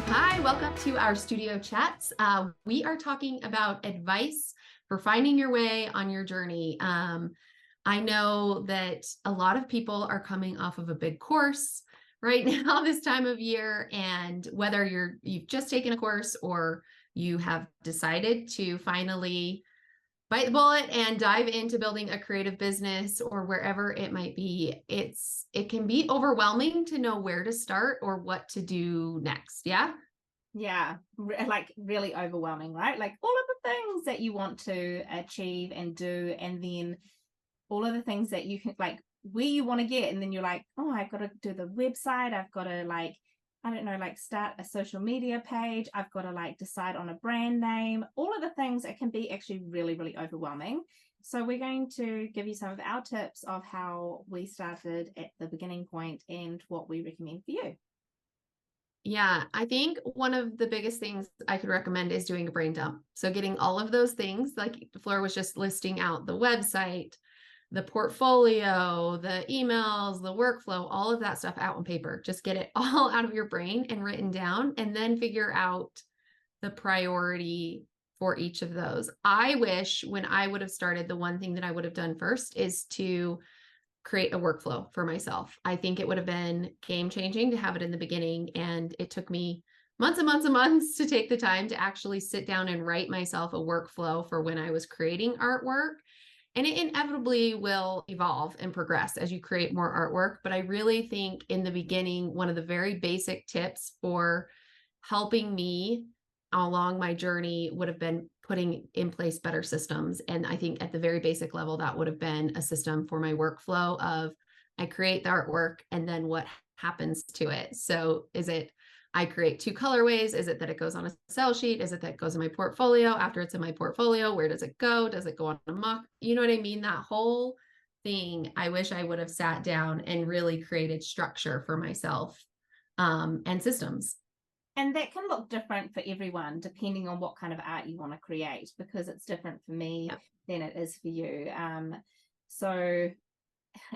Hi, welcome to our studio chats. We are talking about advice for finding your way on your journey. I know that a lot of people are coming off of a big course right now this time of year, and whether you've just taken a course or you have decided to finally bite the bullet and dive into building a creative business or wherever it might be, it can be overwhelming to know where to start or what to do next. Yeah. Yeah, like really overwhelming, right? Like all of the things that you want to achieve and do, and then all of the things that you can like where you want to get, and then you're like, oh, I've got to do the website, I've got to like, I don't know, like start a social media page, I've got to like decide on a brand name, all of the things. It can be actually really, really overwhelming. So we're going to give you some of our tips of how we started at the beginning point and what we recommend for you. Yeah, I think one of the biggest things I could recommend is doing a brain dump. So getting all of those things, like Flora was just listing out the website, the portfolio, the emails, the workflow, all of that stuff out on paper. Just get it all out of your brain and written down, and then figure out the priority for each of those. I wish when I would have started, the one thing that I would have done first is to create a workflow for myself. I think it would have been game changing to have it in the beginning. And it took me months and months and months to take the time to actually sit down and write myself a workflow for when I was creating artwork. And it inevitably will evolve and progress as you create more artwork. But I really think in the beginning, one of the very basic tips for helping me along my journey would have been putting in place better systems. And I think at the very basic level, that would have been a system for my workflow of I create the artwork and then what happens to it. So is it I create two colorways? Is it that it goes on a sell sheet? Is it that it goes in my portfolio? After it's in my portfolio, where does it go? Does it go on a mock? You know what I mean? That whole thing, I wish I would have sat down and really created structure for myself, and systems. And that can look different for everyone depending on what kind of art you want to create, because it's different for me Yeah. than it is for you. So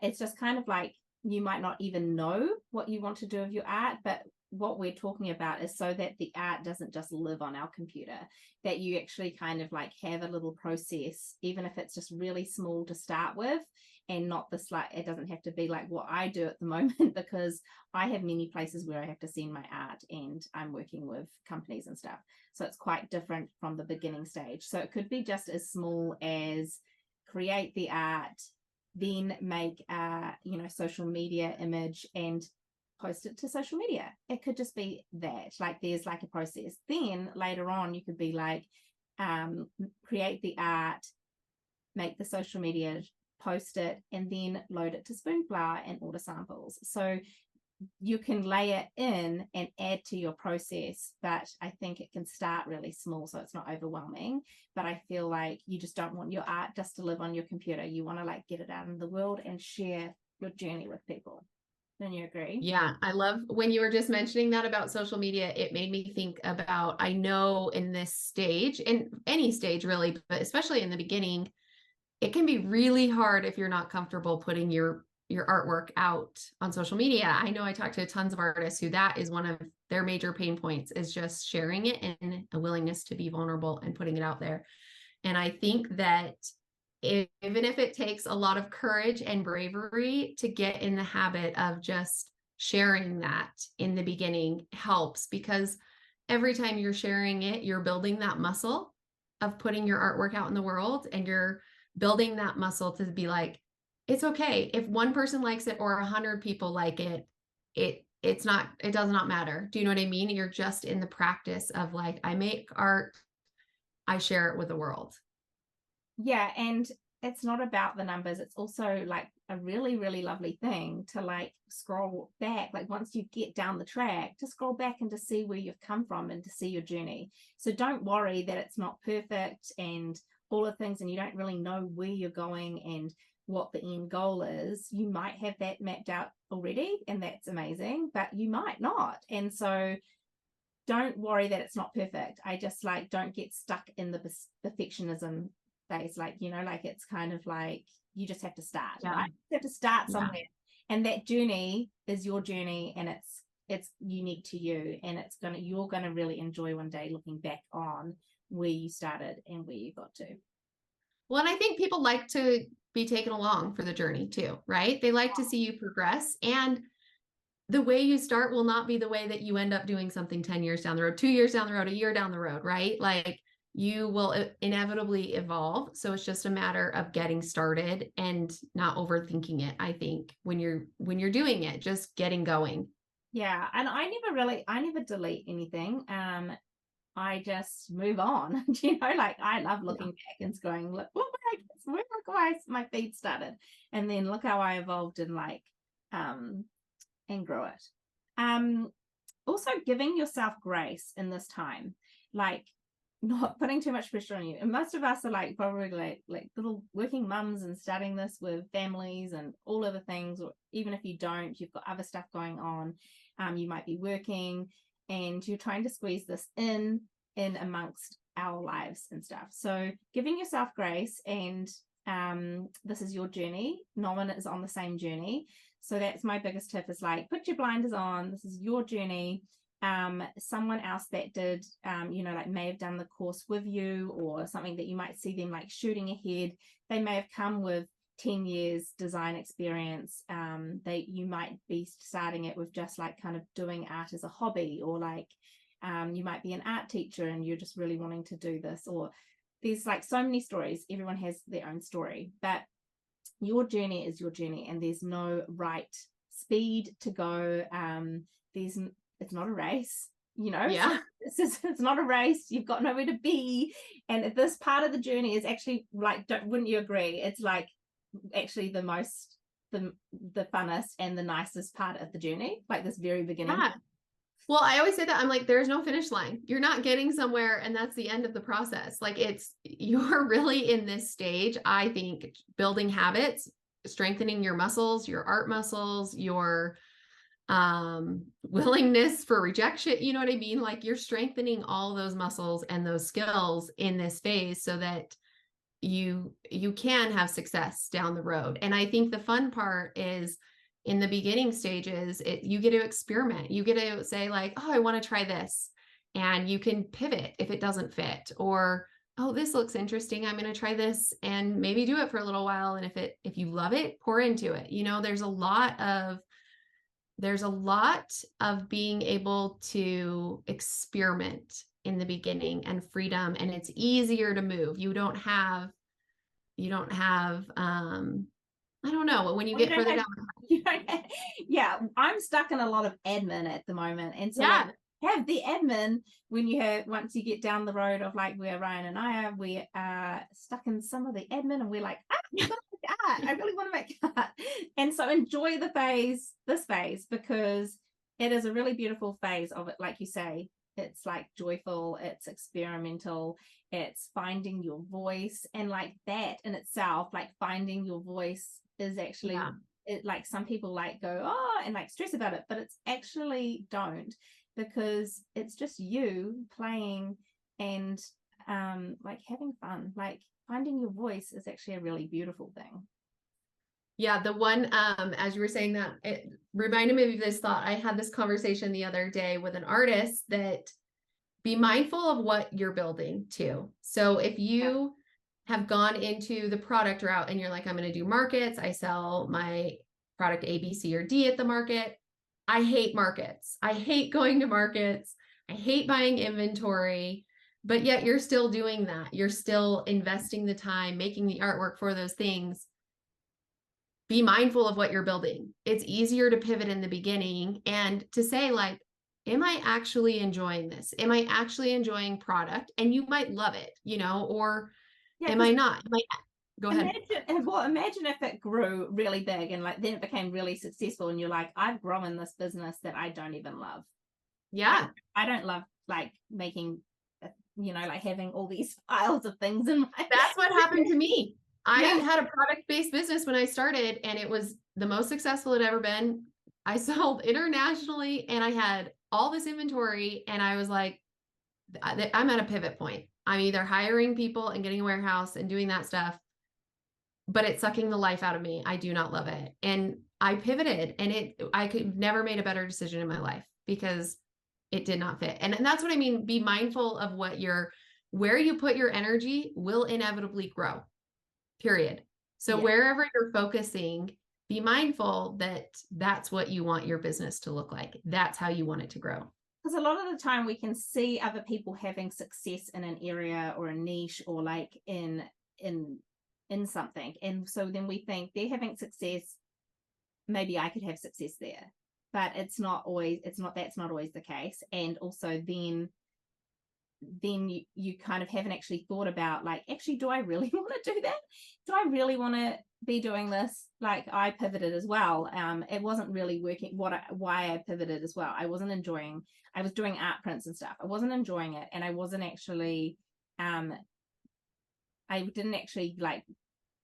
it's just kind of like you might not even know what you want to do with your art, but what we're talking about is so that the art doesn't just live on our computer, that you actually kind of like have a little process, even if it's just really small to start with, and not this like, it doesn't have to be like what I do at the moment, because I have many places where I have to send my art and I'm working with companies and stuff. So it's quite different from the beginning stage. So it could be just as small as create the art, then make a social media image and post it to social media. It could just be that, like there's like a process. Then later on you could be like, create the art, make the social media, post it, and then load it to Spoonflower and order samples. So you can layer in and add to your process, but I think it can start really small so it's not overwhelming. But I feel like you just don't want your art just to live on your computer. You want to like get it out in the world and share your journey with people. Don't you agree? Yeah, I love when you were just mentioning that about social media. It made me think about, I know in this stage, in any stage really, but especially in the beginning, it can be really hard if you're not comfortable putting your artwork out on social media. I know I talk to tons of artists who that is one of their major pain points, is just sharing it and a willingness to be vulnerable and putting it out there. And I think that even if it takes a lot of courage and bravery to get in the habit of just sharing that in the beginning helps, because every time you're sharing it, you're building that muscle of putting your artwork out in the world, and you're building that muscle to be like, it's okay if one person likes it or 100 people like it. It does not matter. Do you know what I mean? You're just in the practice of like, I make art, I share it with the world. Yeah, and it's not about the numbers. It's also like a really, really lovely thing to like scroll back. Like once you get down the track, to scroll back and to see where you've come from and to see your journey. So don't worry that it's not perfect and all the things, and you don't really know where you're going and what the end goal is. You might have that mapped out already, and that's amazing, but you might not. And so don't worry that it's not perfect. I just like don't get stuck in the perfectionism phase. Like, like it's kind of like you just have to start, Yeah. right? You have to start Yeah. somewhere. And that journey is your journey, and it's unique to you, and you're gonna really enjoy one day looking back on where you started and where you got to. Well, and I think people like to be taken along for the journey too, right? They like to see you progress, and the way you start will not be the way that you end up doing something 10 years down the road, 2 years down the road, a year down the road, right? Like you will inevitably evolve. So it's just a matter of getting started and not overthinking it. I think when you're doing it, just getting going. Yeah. And I never delete anything. I just move on. Like I love looking back and going, look, look where my feet started. And then look how I evolved and grow it. Also giving yourself grace in this time, like not putting too much pressure on you. And most of us are like probably like little working mums and starting this with families and all of the things, or even if you don't, you've got other stuff going on. You might be working and you're trying to squeeze this in amongst our lives and stuff. So giving yourself grace, and this is your journey. No one is on the same journey. So that's my biggest tip, is like, put your blinders on. This is your journey. Someone else that did, like may have done the course with you, or something that you might see them like shooting ahead. They may have come with 10 years design experience. You might be starting it with just like kind of doing art as a hobby, or like you might be an art teacher and you're just really wanting to do this, or there's like so many stories. Everyone has their own story, but your journey is your journey, and there's no right speed to go. It's not a race, Yeah. it's not a race. You've got nowhere to be, and this part of the journey is actually like, wouldn't you agree, it's like actually the funnest and the nicest part of the journey, like this very beginning. Yeah. Well, I always say that. I'm like, there's no finish line. You're not getting somewhere and that's the end of the process. Like you're really in this stage, I think, building habits, strengthening your muscles, your art muscles, your willingness for rejection. You know what I mean? Like you're strengthening all those muscles and those skills in this phase so that you can have success down the road. And I think the fun part is, in the beginning stages, you get to experiment. You get to say like, oh, I want to try this. And you can pivot if it doesn't fit, or, oh, this looks interesting. I'm going to try this and maybe do it for a little while. And if you love it, pour into it. There's a lot of being able to experiment in the beginning, and freedom, and it's easier to move. You don't have I don't know, when you get further down. Yeah, I'm stuck in a lot of admin at the moment. And so Yeah. have the admin once you get down the road of like where Ryan and I are, we are stuck in some of the admin, and we're like, I really want to make art. And so enjoy this phase, because it is a really beautiful phase of it. Like you say, it's like joyful, it's experimental, it's finding your voice. And like that in itself, like finding your voice is actually it, like some people like go, oh, and like stress about it, but it's actually don't, because it's just you playing and like having fun. Like finding your voice is actually a really beautiful thing. Yeah, the one, as you were saying that, it reminded me of this thought. I had this conversation the other day with an artist, that be mindful of what you're building too. So if you have gone into the product route and you're like, I'm going to do markets, I sell my product A, B, C, or D at the market. I hate markets. I hate going to markets. I hate buying inventory, but yet you're still doing that. You're still investing the time, making the artwork for those things. Be mindful of what you're building. It's easier to pivot in the beginning and to say like, am I actually enjoying this? Am I actually enjoying product? And you might love it, or am I not? Go ahead. Imagine if it grew really big and like then it became really successful, and you're like, I've grown this business that I don't even love. Yeah. I don't love like making, like having all these files of things in my. That's what happened to me. I had a product-based business when I started, and it was the most successful it had ever been. I sold internationally and I had all this inventory, and I was like, I'm at a pivot point. I'm either hiring people and getting a warehouse and doing that stuff, but it's sucking the life out of me. I do not love it. And I pivoted, and I could never made a better decision in my life, because it did not fit. And that's what I mean. Be mindful of where you put your energy will inevitably grow, period. So wherever you're focusing, be mindful that that's what you want your business to look like. That's how you want it to grow. Because a lot of the time we can see other people having success in an area or a niche or like in something. And so then we think they're having success, maybe I could have success there. But that's not always the case. And also then you kind of haven't actually thought about like, actually, do I really want to do that? Do I really want to be doing this? Like I pivoted as well. It wasn't really working why I pivoted as well. I was doing art prints and stuff. I wasn't enjoying it. And I wasn't actually, I didn't actually like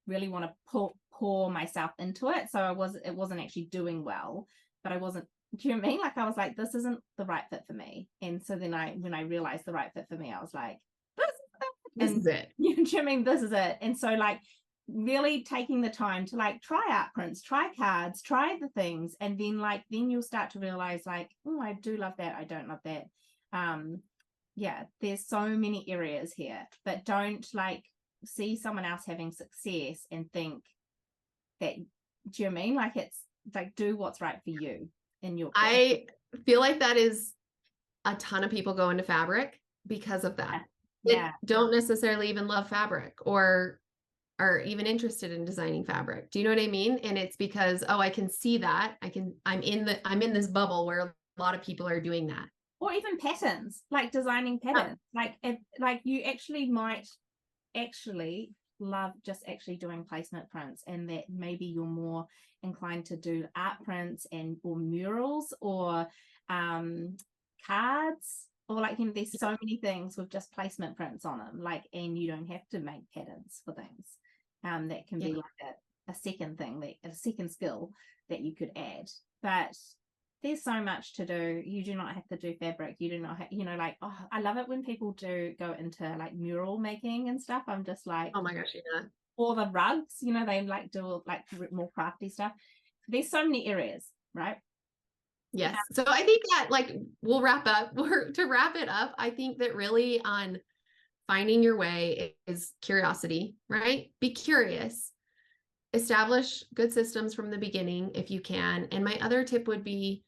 really want to pour myself into it. So it wasn't actually doing well, but I wasn't, do you know what I mean? Like I was like, this isn't the right fit for me. And so then when I realized the right fit for me, I was like, this is it. You know what I mean? This is it. And so like really taking the time to like try art prints, try cards, try the things. And then you'll start to realize like, oh, I do love that. I don't love that. There's so many areas here, but don't like see someone else having success and think that, do you know what I mean? Like it's like, do what's right for you. I feel like that is a ton of people go into fabric because of that. Yeah. Don't necessarily even love fabric or are even interested in designing fabric. Do you know what I mean? And it's because, I can see that. I'm in this bubble where a lot of people are doing that. Or even patterns, like designing patterns. Like you actually might actually love just actually doing placement prints, and that maybe you're more inclined to do art prints or murals or cards, or like, you know, there's so many things with just placement prints on them, like, and you don't have to make patterns for things. That can be like a second thing, a second skill that you could add. But there's so much to do. You do not have to do fabric. You do not have, you know, like, oh, I love it when people do go into like mural making and stuff. I'm just like, oh my gosh, yeah. Or the rugs, you know, they like do like more crafty stuff. There's so many areas, right? Yes. So I think that like we'll wrap up. To wrap it up, I think that really on finding your way is curiosity, right? Be curious. Establish good systems from the beginning if you can. And my other tip would be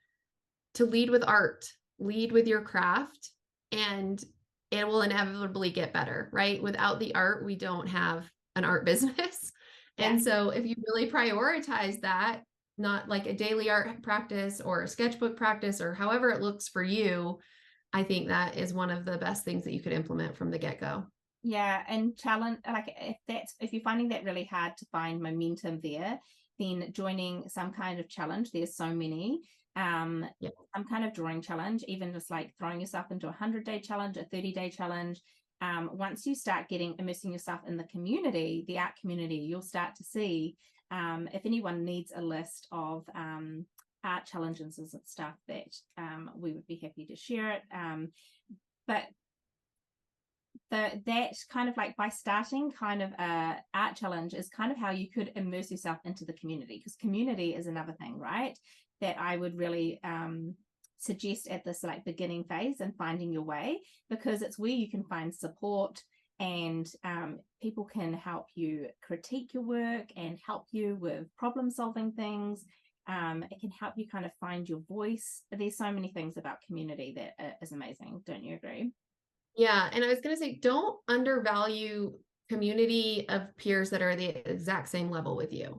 to lead with art, lead with your craft, and it will inevitably get better, right? Without the art, we don't have an art business. And so if you really prioritize that, not like a daily art practice or a sketchbook practice or however it looks for you, I think that is one of the best things that you could implement from the get-go. Yeah, and challenge, like if you're finding that really hard to find momentum there, then joining some kind of challenge. There's so many. Some kind of drawing challenge, even just like throwing yourself into 100-day challenge, a 30-day challenge. Once you start immersing yourself in the community, the art community, you'll start to see if anyone needs a list of art challenges and stuff that we would be happy to share it. But that kind of like by starting kind of a art challenge is kind of how you could immerse yourself into the community, because community is another thing, right? That I would really suggest at this like beginning phase and finding your way, because it's where you can find support and people can help you critique your work and help you with problem solving things. It can help you kind of find your voice. There's so many things about community that is amazing. Don't you agree? Yeah. And I was going to say, don't undervalue community of peers that are the exact same level with you.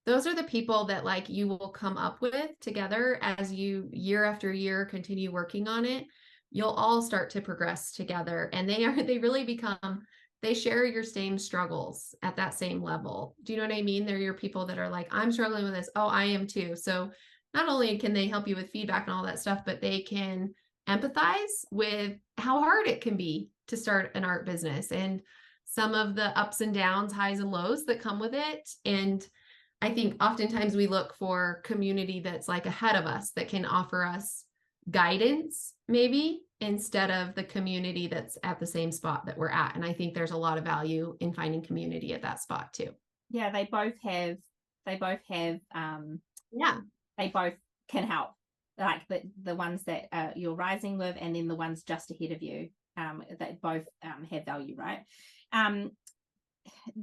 Those are the people that like you will come up with together as you year after year continue working on it. You'll all start to progress together, and they share your same struggles at that same level. Do you know what I mean? They're your people that are like, I'm struggling with this. Oh, I am too. So not only can they help you with feedback and all that stuff, but they can empathize with how hard it can be to start an art business and some of the ups and downs, highs and lows that come with it. And I think oftentimes we look for community that's like ahead of us, that can offer us guidance maybe, instead of the community that's at the same spot that we're at. And I think there's a lot of value in finding community at that spot too. Yeah, they both can help. like the ones that you're rising with, and then the ones just ahead of you, that both have value, right?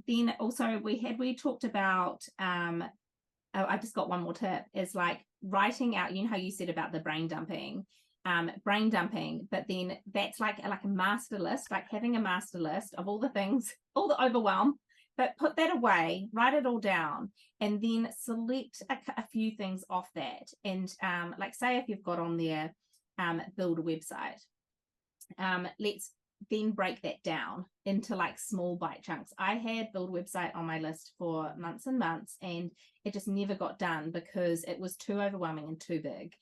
Then also we talked about, I just got one more tip, is like writing out, you know how you said about the brain dumping, but then that's like a master list, like having a master list of all the things, all the overwhelm, but put that away, write it all down, and then select a few things off that. And like say if you've got on there, build a website, let's then break that down into like small bite chunks. I had build a website on my list for months and months, and it just never got done because it was too overwhelming and too big.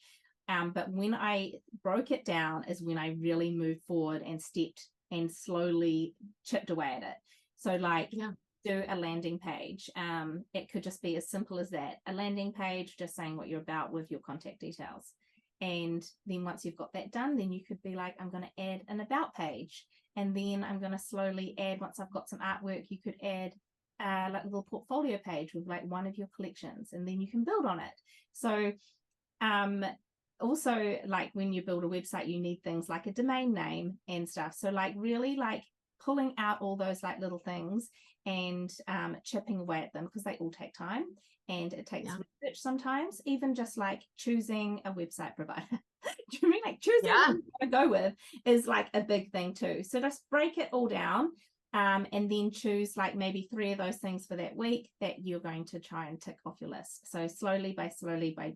But when I broke it down is when I really moved forward and stepped and slowly chipped away at it. So like do a landing page. It could just be as simple as that. A landing page, just saying what you're about with your contact details. And then once you've got that done, then you could be like, I'm going to add an about page. And then I'm going to slowly add, once I've got some artwork, you could add like a little portfolio page with like one of your collections, and then you can build on it. So also like when you build a website, you need things like a domain name and stuff. So like really like pulling out all those like little things and chipping away at them, because they all take time and it takes research sometimes. Even just like choosing a website provider, do you mean like choosing what you want to go with is like a big thing too. So just break it all down, and then choose like maybe 3 of those things for that week that you're going to try and tick off your list. So slowly by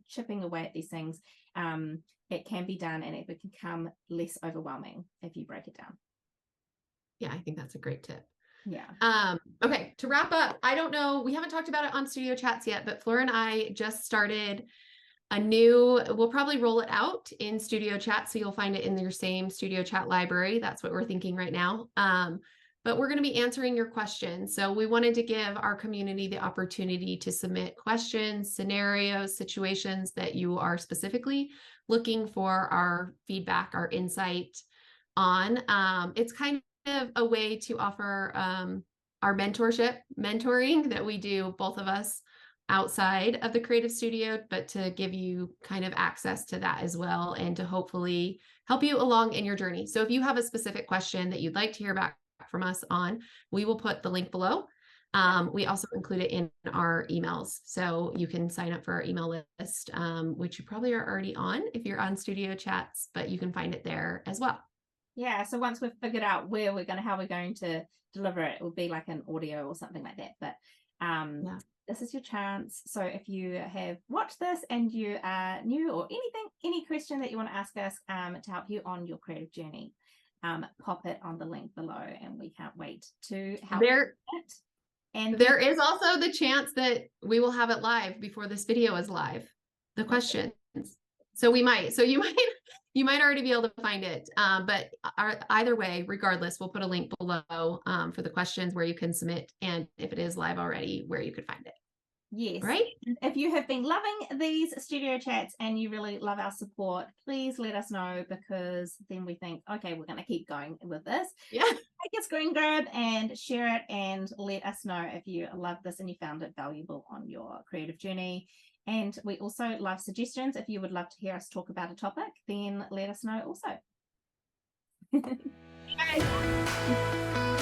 chipping away at these things, it can be done, and it can become less overwhelming if you break it down. Yeah, I think that's a great tip. Yeah. Okay, to wrap up, I don't know, we haven't talked about it on Studio Chats yet, but Fleur and I just started we'll probably roll it out in Studio Chat, so you'll find it in your same Studio Chat library. That's what we're thinking right now. But we're going to be answering your questions. So we wanted to give our community the opportunity to submit questions, scenarios, situations that you are specifically looking for our feedback, our insight on. It's kind of a way to offer our mentoring that we do, both of us, outside of the creative studio, but to give you kind of access to that as well, and to hopefully help you along in your journey. So if you have a specific question that you'd like to hear back from us on, we will put the link below. We also include it in our emails, so you can sign up for our email list, which you probably are already on if you're on Studio Chats, but you can find it there as well. Yeah, so once we've figured out how we're going to deliver it, it will be like an audio or something like that. But this is your chance. So if you have watched this and you are new, or any question that you want to ask us to help you on your creative journey, pop it on the link below, and we can't wait to help you. And there is also the chance that we will have it live before this video is live, the questions. So you might already be able to find it. But either way, regardless, we'll put a link below for the questions where you can submit, and if it is live already, where you could find it. Yes. Right. If you have been loving these Studio Chats and you really love our support, please let us know, because then we think, okay, we're going to keep going with this. Yeah. Take a screen grab and share it, and let us know if you love this and you found it valuable on your creative journey. And we also love suggestions. If you would love to hear us talk about a topic, then let us know also. Bye.